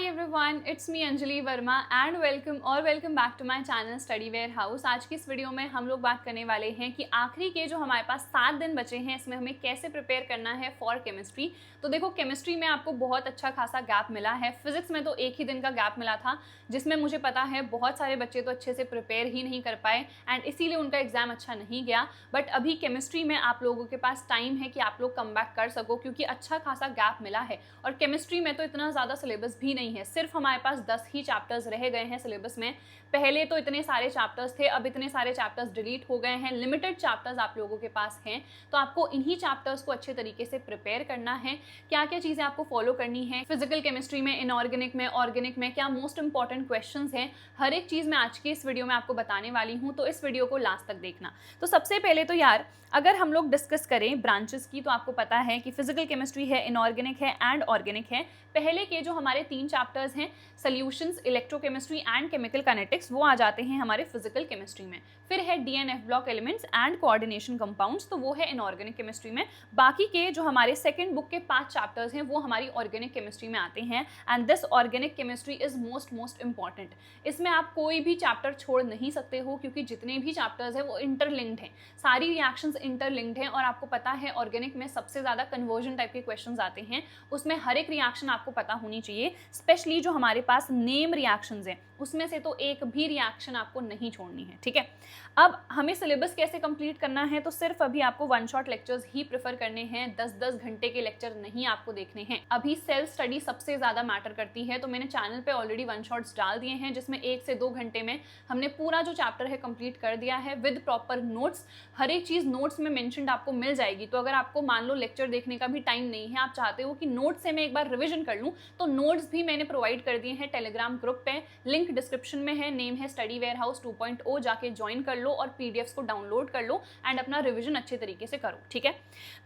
Everyone, it's me Anjali Verma and welcome back to my channel study warehouse. आज की इस video में हम लोग बात करने वाले हैं कि आखिरी के जो हमारे पास 7 दिन बचे हैं इसमें हमें कैसे प्रिपेयर करना है फॉर केमिस्ट्री। तो देखो, केमिस्ट्री में आपको बहुत अच्छा खासा गैप मिला है। फिजिक्स में तो एक ही दिन का गैप मिला था, जिसमें मुझे पता है बहुत सारे बच्चे तो अच्छे से प्रिपेयर ही नहीं कर पाए एंड इसीलिए उनका एग्जाम अच्छा नहीं गया। बट अभी केमिस्ट्री में आप लोगों के पास टाइम है कि आप लोग कम बैक कर सको, क्योंकि अच्छा खासा गैप मिला है। और केमिस्ट्री में तो इतना ज़्यादा सिलेबस भी नहीं है, सिर्फ हमारे पास 10 ही चैप्टर्स रह गए हैं सिलेबस में। पहले तो इतने सारे चैप्टर्स थे, अब इतने सारे चैप्टर्स डिलीट हो गए हैं, लिमिटेड चैप्टर्स आप लोगों के पास हैं। तो आपको इन्हीं चैप्टर्स को अच्छे तरीके से प्रिपेयर करना है। क्या क्या चीज़ें आपको फॉलो करनी है फिजिकल केमिस्ट्री में, इनऑर्गेनिक में, ऑर्गेनिक में, क्या मोस्ट इंपॉर्टेंट क्वेश्चंस हैं, हर एक चीज़ मैं आज की इस वीडियो में आपको बताने वाली हूँ। तो इस वीडियो को लास्ट तक देखना। तो सबसे पहले तो यार, अगर हम लोग डिस्कस करें ब्रांचेस की, तो आपको पता है कि फिजिकल केमिस्ट्री है, इनऑर्गेनिक है एंड ऑर्गेनिक है। पहले के जो हमारे 3 चैप्टर्स हैं, solutions, electrochemistry and chemical kinetics, वो आ जाते हैं हमारे फिजिकल केमिस्ट्री में। फिर है DNF block elements and coordination compounds, तो वो है इनऑर्गेनिक केमिस्ट्री में। बाकी के जो हमारे सेकंड बुक के 5 चैप्टर्स हैं वो हमारी ऑर्गेनिक केमिस्ट्री में आते हैं and this organic chemistry is most important. इसमें आप कोई भी चैप्टर छोड़ नहीं सकते हो, क्योंकि जितने भी चैप्टर्स हैं वो इंटरलिंक्ड हैं, सारी रिएक्शंस इंटरलिंक्ड हैं। और आपको पता है ऑर्गेनिक में सबसे ज़्यादा कन्वर्जन टाइप के क्वेश्चंस आते हैं, उसमें हर एक रिएक्शन आपको पता होनी चाहिए। स्पेशली जो हमारे पास नेम रिएक्शंस हैं उसमें से तो एक भी रिएक्शन आपको नहीं छोड़नी है, ठीक है। अब हमें सिलेबस कैसे कंप्लीट करना है, तो सिर्फ अभी आपको वन शॉट लेक्चर्स ही प्रेफर करने हैं, 10-10 घंटे के लेक्चर नहीं आपको देखने हैं। अभी सेल्फ स्टडी सबसे ज़्यादा मैटर करती है, तो मैंने चैनल पे ऑलरेडी वन शॉट्स डाल दिए हैं, जिसमें 1 से 2 घंटे में हमने पूरा जो चैप्टर है कंप्लीट कर दिया है विद प्रॉपर नोट्स। हर एक चीज़ नोट्स में मेंशन्ड आपको मिल जाएगी। तो अगर आपको मान लो लेक्चर देखने का भी टाइम नहीं है, आप चाहते हो कि नोट्स से मैं एक बार रिविजन कर लूँ, तो नोट्स भी मैंने प्रोवाइड कर दिए हैं टेलीग्राम ग्रुप पे, लिंक डिस्क्रिप्शन में है, नेम है स्टडी वेयर हाउस 2.0, जाके ज्वाइन कर लो और पीडीएफ्स को डाउनलोड कर लो एंड अपना रिवीजन अच्छे तरीके से करो, ठीक है।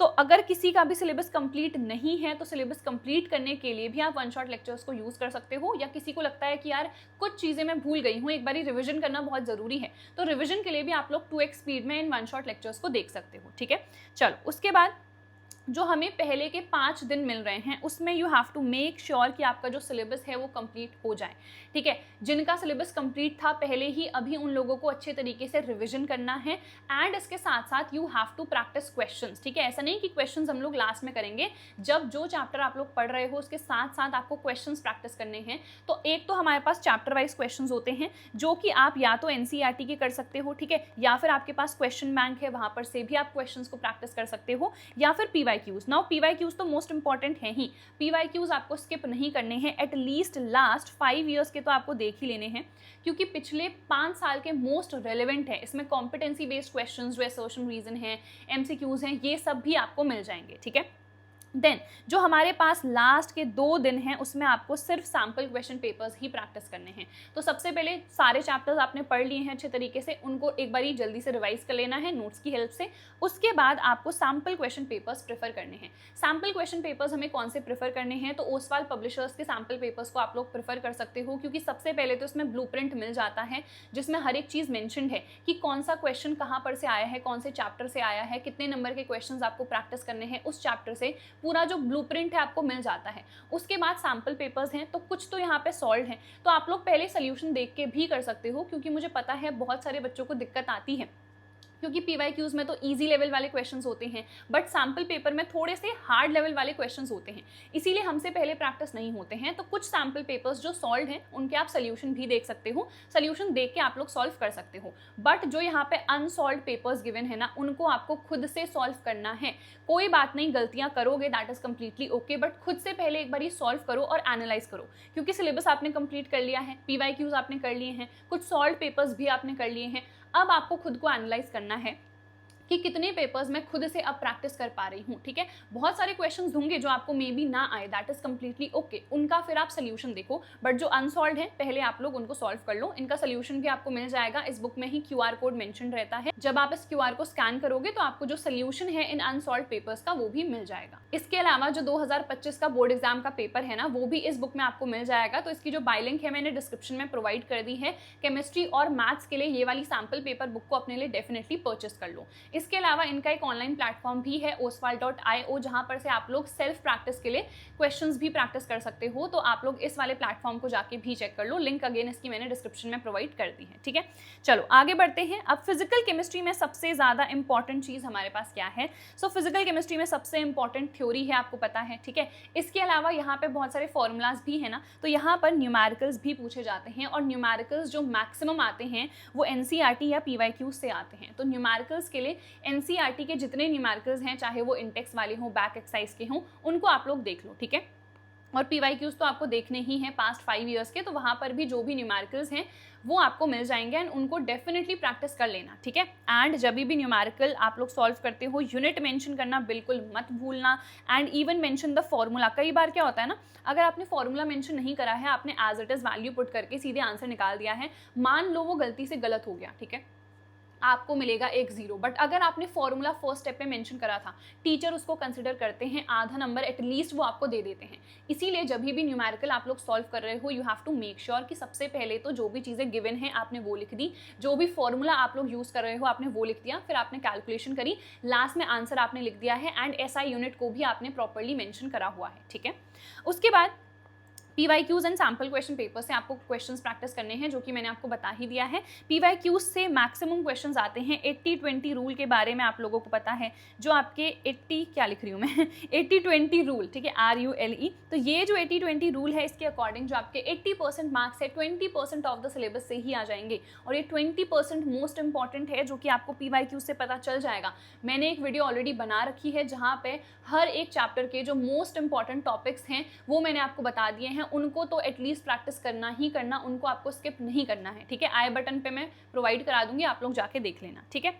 तो अगर किसी का भी सिलेबस कंप्लीट नहीं है, तो सिलेबस कंप्लीट करने के लिए भी आप वन शॉट लेक्चर्स को यूज कर सकते हो। या किसी को लगता है कि यार कुछ चीजें मैं भूल गई हूँ, एक बार रिविजन करना बहुत जरूरी है, तो रिविजन के लिए भी आप लोग 2x स्पीड में इन वन शॉट लेक्चर्स को देख सकते हो, ठीक है। चलो, उसके बाद जो हमें पहले के 5 दिन मिल रहे हैं उसमें you have to make sure कि आपका जो सिलेबस है वो कंप्लीट हो जाए, ठीक है। जिनका सिलेबस कंप्लीट था पहले ही, अभी उन लोगों को अच्छे तरीके से रिवीजन करना है एंड इसके साथ साथ you have to practise questions, ठीक है। ऐसा नहीं कि क्वेश्चंस हम लोग लास्ट में करेंगे, जब जो चैप्टर आप लोग पढ़ रहे हो उसके साथ साथ आपको क्वेश्चंस प्रैक्टिस करने हैं। तो एक तो हमारे पास चैप्टर वाइज क्वेश्चंस होते हैं, जो कि आप या तो एनसीईआरटी के कर सकते हो, ठीक है, या फिर आपके पास क्वेश्चन बैंक है, वहां पर से भी आप क्वेश्चंस को प्रैक्टिस कर सकते हो, या फिर पीवाईक्यूज। नाउ पीवाईक्यूज तो मोस्ट इंपॉर्टेंट है ही, पीवाईक्यूज आपको स्किप नहीं करने हैं। एटलीस्ट लास्ट 5 ईयर्स के तो आपको देख ही लेने हैं, क्योंकि पिछले 5 साल के मोस्ट रेलेवेंट है। इसमें कॉम्पिटेंसी बेस्ड क्वेश्चंस जो असर्शन रीजन है, एमसीक्यूज हैं, ये सब भी आपको मिल जाएंगे, ठीक है। देन जो हमारे पास लास्ट के 2 दिन हैं उसमें आपको सिर्फ सैम्पल क्वेश्चन पेपर्स ही प्रैक्टिस करने हैं। तो सबसे पहले सारे चैप्टर्स आपने पढ़ लिए हैं अच्छे तरीके से, उनको एक बारी जल्दी से रिवाइज कर लेना है नोट्स की हेल्प से। उसके बाद आपको सैम्पल क्वेश्चन पेपर्स प्रेफर करने हैं। सैम्पल क्वेश्चन पेपर्स हमें कौन से प्रेफर करने हैं, तो ओसवाल पब्लिशर्स के सैम्पल पेपर्स को आप लोग प्रेफर कर सकते हो, क्योंकि सबसे पहले तो इसमें ब्लूप्रिंट मिल जाता है, जिसमें हर एक चीज़ मेंशन्ड है कि कौन सा क्वेश्चन कहाँ पर से आया है, कौन से चैप्टर से आया है, कितने नंबर के क्वेश्चन आपको प्रैक्टिस करने हैं उस चैप्टर से, पूरा जो ब्लूप्रिंट है आपको मिल जाता है। उसके बाद सैम्पल पेपर्स हैं, तो कुछ तो यहाँ पे सॉल्व हैं, तो आप लोग पहले सोल्यूशन देख के भी कर सकते हो, क्योंकि मुझे पता है बहुत सारे बच्चों को दिक्कत आती है, क्योंकि पीवाईक्यूज में तो इजी लेवल वाले क्वेश्चंस होते हैं, बट सैम्पल पेपर में थोड़े से हार्ड लेवल वाले क्वेश्चंस होते हैं, इसीलिए हमसे पहले प्रैक्टिस नहीं होते हैं। तो कुछ सैम्पल पेपर्स जो सॉल्व हैं उनके आप सोल्यूशन भी देख सकते हो, सोल्यूशन देख के आप लोग सॉल्व कर सकते हो। बट जो यहाँ पे अनसॉल्व पेपर्स गिवन है ना, उनको आपको खुद से सॉल्व करना है। कोई बात नहीं, गलतियाँ करोगे, that is completely okay, but खुद से पहले एक बार ये सॉल्व करो और एनालाइज करो, क्योंकि सिलेबस आपने कंप्लीट कर लिया है, पीवाईक्यूज आपने कर लिए हैं, कुछ सॉल्व पेपर्स भी आपने कर लिए हैं। अब आपको खुद को एनालाइज करना है कि कितने पेपर्स मैं खुद से अब प्रैक्टिस कर पा रही हूँ, ठीक है। बहुत सारे क्वेश्चंस दूंगे जो आपको मे बी ना आए, दैट इज कम्प्लीटली ओके, उनका फिर आप सोल्यूशन देखो, बट जो अनसॉल्व है पहले आप लोग उनको सॉल्व कर लो। इनका सोल्यूशन भी आपको मिल जाएगा, इस बुक में ही क्यूआर कोड मेंशन रहता है, जब आप इस क्यूआर को स्कैन करोगे तो आपको जो सोल्यूशन है इन अनसॉल्व पेपर्स का वो भी मिल जाएगा। इसके अलावा जो 2025 का बोर्ड एग्जाम का पेपर है ना, वो भी इस बुक में आपको मिल जाएगा। तो इसकी जो बाय लिंक है मैंने डिस्क्रिप्शन में प्रोवाइड कर दी है। केमिस्ट्री और मैथ्स के लिए ये वाली सैम्पल पेपर बुक को अपने लिए डेफिनेटली परचेस कर लो। इसके अलावा इनका एक ऑनलाइन प्लेटफॉर्म भी है oswal.io, जहाँ पर से आप लोग सेल्फ प्रैक्टिस के लिए क्वेश्चंस भी प्रैक्टिस कर सकते हो। तो आप लोग इस वाले प्लेटफॉर्म को जाके भी चेक कर लो, लिंक अगेन इसकी मैंने डिस्क्रिप्शन में प्रोवाइड कर दी है, ठीक है। चलो आगे बढ़ते हैं। अब फिजिकल केमिस्ट्री में सबसे ज़्यादा इंपॉर्टेंट चीज़ हमारे पास क्या है? सो फिजिकल केमिस्ट्री में सबसे इंपॉर्टेंट थ्योरी है, आपको पता है, ठीक है। इसके अलावा यहाँ पे बहुत सारे फॉर्मूलाज भी है ना, तो यहाँ पर न्यूमेरिकल्स भी पूछे जाते हैं, और न्यूमेरिकल्स जो मैक्सिमम आते हैं वो एनसीईआरटी या पीवाईक्यू से आते हैं। तो न्यूमेरिकल्स के लिए एनसीईआरटी के जितने न्यूमेरिकल्स हैं, चाहे वो इंडेक्स वाले हों, बैक एक्सरसाइज के हों, उनको आप लोग देख लो, ठीक है। और पीवाईक्यूज तो आपको देखने ही हैं पास्ट 5 ईयर्स के, तो वहाँ पर भी जो भी न्यूमेरिकल्स हैं वो आपको मिल जाएंगे, एंड उनको डेफिनेटली प्रैक्टिस कर लेना, ठीक है। एंड जब भी न्यूमेरिकल आप लोग सॉल्व करते हो, यूनिट मेंशन करना बिल्कुल मत भूलना, and even mention the formula. कई बार क्या होता है ना, अगर आपने फॉर्मूला मेंशन नहीं करा है, आपने as it is value put करके सीधे आंसर निकाल दिया है, मान लो वो गलती से गलत हो गया, ठीक है, आपको मिलेगा 1 0। बट अगर आपने फॉर्मूला फर्स्ट स्टेप पे मेंशन करा था, टीचर उसको कंसिडर करते हैं, आधा नंबर एटलीस्ट वो आपको दे देते हैं। इसीलिए जब भी न्यूमेरिकल आप लोग सॉल्व कर रहे हो, you have to make sure कि सबसे पहले तो जो भी चीज़ें गिवन हैं आपने वो लिख दी, जो भी फॉर्मूला आप लोग यूज़ कर रहे हो आपने वो लिख दिया, फिर आपने कैलकुलेशन करी, लास्ट में आंसर आपने लिख दिया है, एंड एसआई यूनिट को भी आपने प्रॉपरली मेंशन करा हुआ है, ठीक है। उसके बाद PYQs and sample question paper से आपको क्वेश्चंस प्रैक्टिस करने हैं, जो कि मैंने आपको बता ही दिया है। पीवाईक्यूज से मैक्सिमम क्वेश्चंस आते हैं। 80-20 रूल के बारे में आप लोगों को पता है, जो आपके 80 क्या लिख रही हूँ मैं 80-20 रूल, ठीक है, RULE। तो ये जो 80-20 रूल है, इसके अकॉर्डिंग जो आपके 80% मार्क्स है 20% ऑफ द सिलेबस से ही आ जाएंगे, और ये 20% मोस्ट इंपॉर्टेंट है, जो कि आपको पीवाईक्यूज से पता चल जाएगा। मैंने एक वीडियो ऑलरेडी बना रखी है, जहाँ पे हर एक चैप्टर के जो मोस्ट इंपॉर्टेंट टॉपिक्स हैं वो मैंने आपको बता दिए हैं, उनको तो एटलीस्ट प्रैक्टिस करना ही करना, उनको आपको स्किप नहीं करना है, ठीक है। आई बटन पे मैं प्रोवाइड करा दूंगी, आप लोग जाके देख लेना, ठीक है।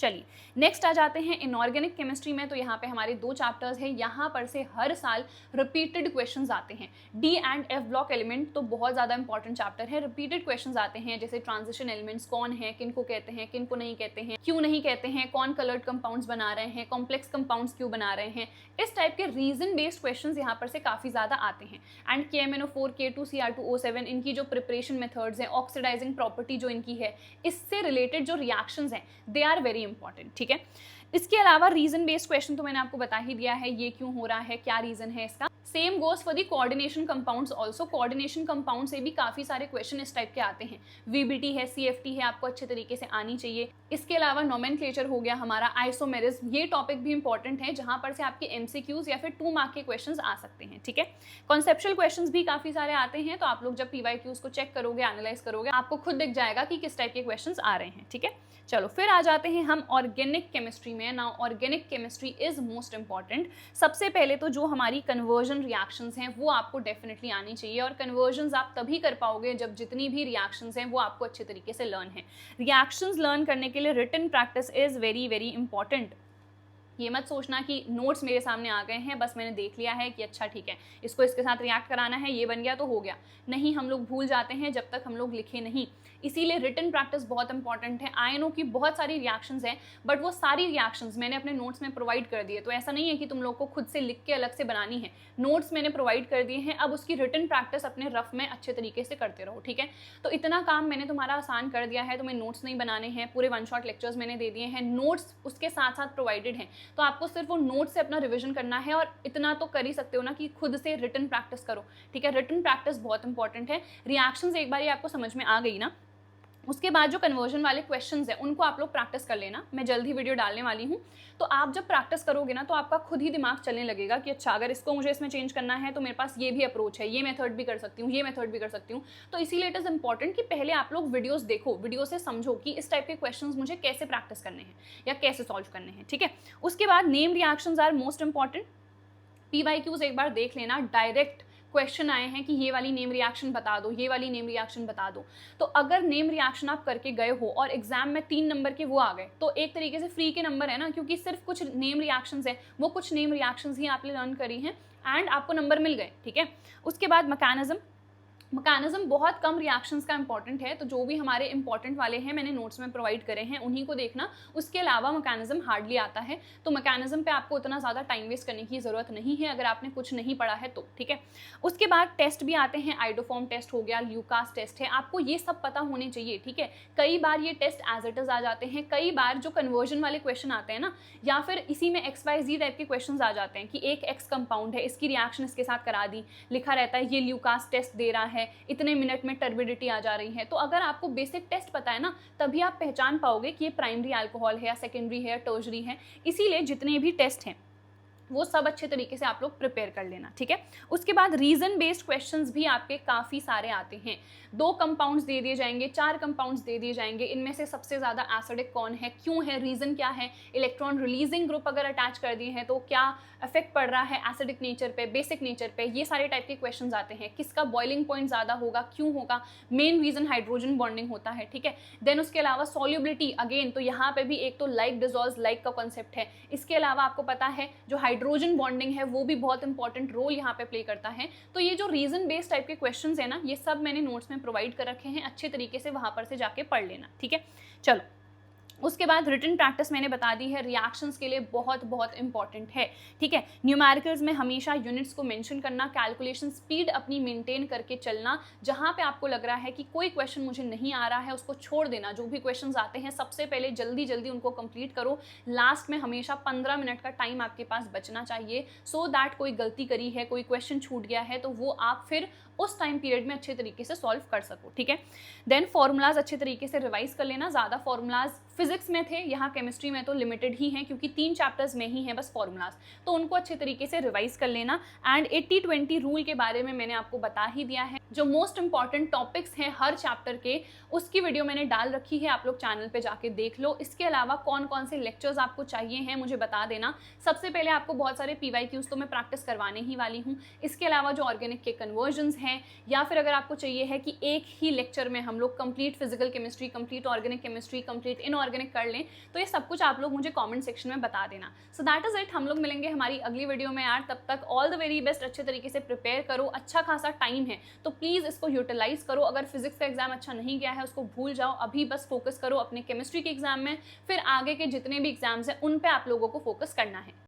चलिए नेक्स्ट आ जाते हैं इनऑर्गेनिक केमिस्ट्री में। तो यहाँ पे हमारे 2 चैप्टर्स हैं, यहाँ पर से हर साल रिपीटेड क्वेश्चंस आते हैं। D and F block element तो बहुत ज़्यादा इंपॉर्टेंट चैप्टर है, रिपीटेड क्वेश्चंस आते हैं, जैसे ट्रांजिशन एलिमेंट्स कौन है, किनको कहते हैं, किनको नहीं कहते हैं, क्यों नहीं कहते हैं, कौन कलर्ड कंपाउंड्स बना रहे हैं, कॉम्प्लेक्स कंपाउंड्स क्यों बना रहे हैं, इस टाइप के रीजन बेस्ड क्वेश्चंस यहाँ पर से काफ़ी ज़्यादा आते हैं। एंड KMnO4, K2Cr2O7 इनकी जो प्रिपरेशन मेथड्स हैं, ऑक्सीडाइजिंग प्रॉपर्टी जो इनकी है, इससे रिलेटेड जो रिएक्शंस हैं, दे आर वेरी इंपॉर्टेंट, ठीक है। इसके अलावा रीजन बेस्ड क्वेश्चन तो मैंने आपको बता ही दिया है, ये क्यों हो रहा है, क्या रीजन है इसका। Same goes for the coordination compounds also. Coordination compound से भी काफ़ी सारे क्वेश्चन इस टाइप के आते हैं। VBT है, CFT है, आपको अच्छे तरीके से आनी चाहिए। इसके अलावा नोमेनक्लेचर हो गया हमारा, आइसोमेरिज्म, ये टॉपिक भी इंपॉर्टेंट है, जहां पर से आपके MCQs या फिर 2 मार्क के क्वेश्चंस आ सकते हैं, ठीक है। कॉन्सेप्चुअल क्वेश्चंस भी काफ़ी सारे आते हैं, तो आप लोग जब PYQs को चेक करोगे, एनालाइज करोगे, आपको खुद दिख जाएगा कि किस टाइप के क्वेश्चंस आ रहे हैं, ठीक है। चलो फिर आ जाते हैं हम ऑर्गेनिक केमिस्ट्री में। Now organic chemistry is most important. सबसे पहले तो जो हमारी कन्वर्जन रिएक्शंस हैं वो आपको डेफिनेटली आनी चाहिए, और कन्वर्जन्स आप तभी कर पाओगे जब जितनी भी रिएक्शंस हैं वो आपको अच्छे तरीके से लर्न है। रिएक्शंस लर्न करने के लिए written practice is very very important. ये मत सोचना कि नोट्स मेरे सामने आ गए हैं, बस मैंने देख लिया है कि अच्छा ठीक है इसको इसके साथ रिएक्ट कराना है, ये बन गया तो हो गया। नहीं, हम लोग भूल जाते हैं जब तक हम लोग लिखे नहीं। इसीलिए रिटन प्रैक्टिस बहुत इंपॉर्टेंट है। आयनों की बहुत सारी रिएक्शंस हैं, बट वो सारी रिएक्शंस मैंने अपने नोट्स में प्रोवाइड कर दिए, तो ऐसा नहीं है कि तुम लोग को खुद से लिख के अलग से बनानी है। नोट्स मैंने प्रोवाइड कर दिए हैं, अब उसकी रिटन प्रैक्टिस अपने रफ में अच्छे तरीके से करते रहो, ठीक है। तो इतना काम मैंने तुम्हारा आसान कर दिया है, तुम्हें नोट्स नहीं बनाने हैं, पूरे 1 शॉट लेक्चर्स मैंने दे दिए हैं, नोट्स उसके साथ साथ प्रोवाइडेड हैं, तो आपको सिर्फ वो नोट्स से अपना रिविजन करना है, और इतना तो कर ही सकते हो ना कि खुद से रिटन प्रैक्टिस करो, ठीक है। रिटन प्रैक्टिस बहुत इंपॉर्टेंट है। रिएक्शंस एक बार आपको समझ में आ गई ना, उसके बाद जो कन्वर्जन वाले क्वेश्चंस हैं उनको आप लोग प्रैक्टिस कर लेना। मैं जल्द ही वीडियो डालने वाली हूँ, तो आप जब प्रैक्टिस करोगे ना तो आपका खुद ही दिमाग चलने लगेगा कि अच्छा अगर इसको मुझे इसमें चेंज करना है तो मेरे पास ये भी अप्रोच है, ये मेथड भी कर सकती हूँ, ये मेथड भी कर सकती हूँ। तो इसीलिए इट इज़ इंपॉर्टेंट कि पहले आप लोग वीडियोस देखो, वीडियो से समझो कि इस टाइप के क्वेश्चंस मुझे कैसे प्रैक्टिस करने हैं या कैसे सॉल्व करने हैं, ठीक है। उसके बाद name reactions are most important. PYQs एक बार देख लेना, डायरेक्ट क्वेश्चन आए हैं कि ये वाली नेम रिएक्शन बता दो, ये वाली नेम रिएक्शन बता दो। तो अगर नेम रिएक्शन आप करके गए हो और एग्जाम में 3 नंबर के वो आ गए, तो एक तरीके से फ्री के नंबर है ना, क्योंकि सिर्फ कुछ नेम रिएक्शंस है, वो कुछ नेम रिएक्शंस ही आपने लर्न करी हैं एंड आपको नंबर मिल गए, ठीक है। उसके बाद मैकेनिज्म, मैकेनिज्म बहुत कम रिएक्शंस का इंपॉर्टेंट है, तो जो भी हमारे इंपॉर्टेंट वाले हैं मैंने नोट्स में प्रोवाइड करे हैं उन्हीं को देखना। उसके अलावा मैकेनिज्म हार्डली आता है, तो मैकेनिज्म पे आपको उतना ज़्यादा टाइम वेस्ट करने की ज़रूरत नहीं है अगर आपने कुछ नहीं पढ़ा है तो, ठीक है। उसके बाद टेस्ट भी आते हैं, आइडोफॉर्म टेस्ट हो गया, ल्यूकास टेस्ट है, आपको ये सब पता होने चाहिए, ठीक है। कई बार ये टेस्ट एज इट इज़ आ जाते हैं, कई बार जो कन्वर्जन वाले क्वेश्चन आते हैं ना, या फिर इसी में XYZ टाइप के क्वेश्चन आ जाते हैं कि एक X कंपाउंड है, इसकी रिएक्शन इसके साथ करा दी, लिखा रहता है ये ल्यूकास टेस्ट दे रहा है, इतने मिनट में टर्बिडिटी आ जा रही है। तो अगर आपको बेसिक टेस्ट पता है ना, तभी आप पहचान पाओगे कि ये प्राइमरी अल्कोहल है या सेकेंडरी है या टर्शरी है। इसीलिए जितने भी टेस्ट हैं वो सब अच्छे तरीके से आप लोग प्रिपेयर कर लेना, ठीक है। उसके बाद रीजन बेस्ड क्वेश्चंस भी आपके काफ़ी सारे आते हैं। 2 कंपाउंड्स दे दिए जाएंगे, 4 कंपाउंड्स दे दिए जाएंगे, इनमें से सबसे ज़्यादा एसिडिक कौन है, क्यों है, रीज़न क्या है, इलेक्ट्रॉन रिलीजिंग ग्रुप अगर अटैच कर दिए हैं तो क्या इफेक्ट पड़ रहा है एसिडिक नेचर पे, बेसिक नेचर पे, ये सारे टाइप के क्वेश्चंस आते हैं। किसका बॉइलिंग पॉइंट ज़्यादा होगा, क्यों होगा, मेन रीज़न हाइड्रोजन बॉन्डिंग होता है, ठीक है। देन उसके अलावा सॉल्युबिलिटी, अगेन तो यहाँ पे भी एक तो लाइक डिजॉल्व लाइक का कॉन्सेप्ट है। इसके अलावा आपको पता है जो हाइड्रोजन बॉन्डिंग है वो भी बहुत इंपॉर्टेंट रोल यहाँ पे प्ले करता है। तो ये जो रीजन बेस्ड टाइप के क्वेश्चंस है ना, ये सब मैंने नोट्स में प्रोवाइड कर रखे हैं, अच्छे तरीके से वहां पर से जाके पढ़ लेना, ठीक है। चलो, उसके बाद रिटन प्रैक्टिस मैंने बता दी है, रिएक्शंस के लिए बहुत बहुत इंपॉर्टेंट है, ठीक है। न्यूमेरिकल्स में हमेशा यूनिट्स को मेंशन करना, कैलकुलेशन स्पीड अपनी मेंटेन करके चलना। जहां पे आपको लग रहा है कि कोई क्वेश्चन मुझे नहीं आ रहा है उसको छोड़ देना, जो भी क्वेश्चंस आते हैं सबसे पहले जल्दी जल्दी उनको कंप्लीट करो। लास्ट में हमेशा 15 मिनट का टाइम आपके पास बचना चाहिए, सो दैट कोई गलती करी है, कोई क्वेश्चन छूट गया है तो वो आप फिर उस टाइम पीरियड में अच्छे तरीके से सॉल्व कर सको, ठीक है। देन फॉर्मूलाज अच्छे तरीके से रिवाइज कर लेना। ज़्यादा फॉर्मूलाज फिजिक्स में थे, यहाँ केमिस्ट्री में तो लिमिटेड ही हैं क्योंकि 3 चैप्टर्स में ही हैं बस फॉर्मूलाज, तो उनको अच्छे तरीके से रिवाइज कर लेना। एंड 80-20 रूल के बारे में मैंने आपको बता ही दिया है, जो मोस्ट इंपॉर्टेंट टॉपिक्स हैं हर चैप्टर के, उसकी वीडियो मैंने डाल रखी है, आप लोग चैनल पे जाके देख लो। इसके अलावा कौन कौन से लेक्चर्स आपको चाहिए हैं मुझे बता देना। सबसे पहले आपको बहुत सारे PYQs तो मैं प्रैक्टिस करवाने ही वाली हूँ। इसके अलावा जो ऑर्गेनिक के कन्वर्जन्स हैं, या फिर अगर आपको चाहिए है कि एक ही लेक्चर में हम लोग complete physical chemistry, complete organic chemistry, complete inorganic कर लें, तो ये सब कुछ आप लोग मुझे कमेंट सेक्शन में बता देना। सो दैट इज इट, हम लोग मिलेंगे हमारी अगली वीडियो में यार। तब तक ऑल द वेरी बेस्ट, अच्छे तरीके से प्रिपेयर करो, अच्छा खासा टाइम है तो प्लीज़ इसको यूटिलाइज करो। अगर फिजिक्स का एग्जाम अच्छा नहीं गया है उसको भूल जाओ, अभी बस फोकस करो अपने केमिस्ट्री के एग्जाम में, फिर आगे के जितने भी एग्जाम्स हैं उन पे आप लोगों को फोकस करना है।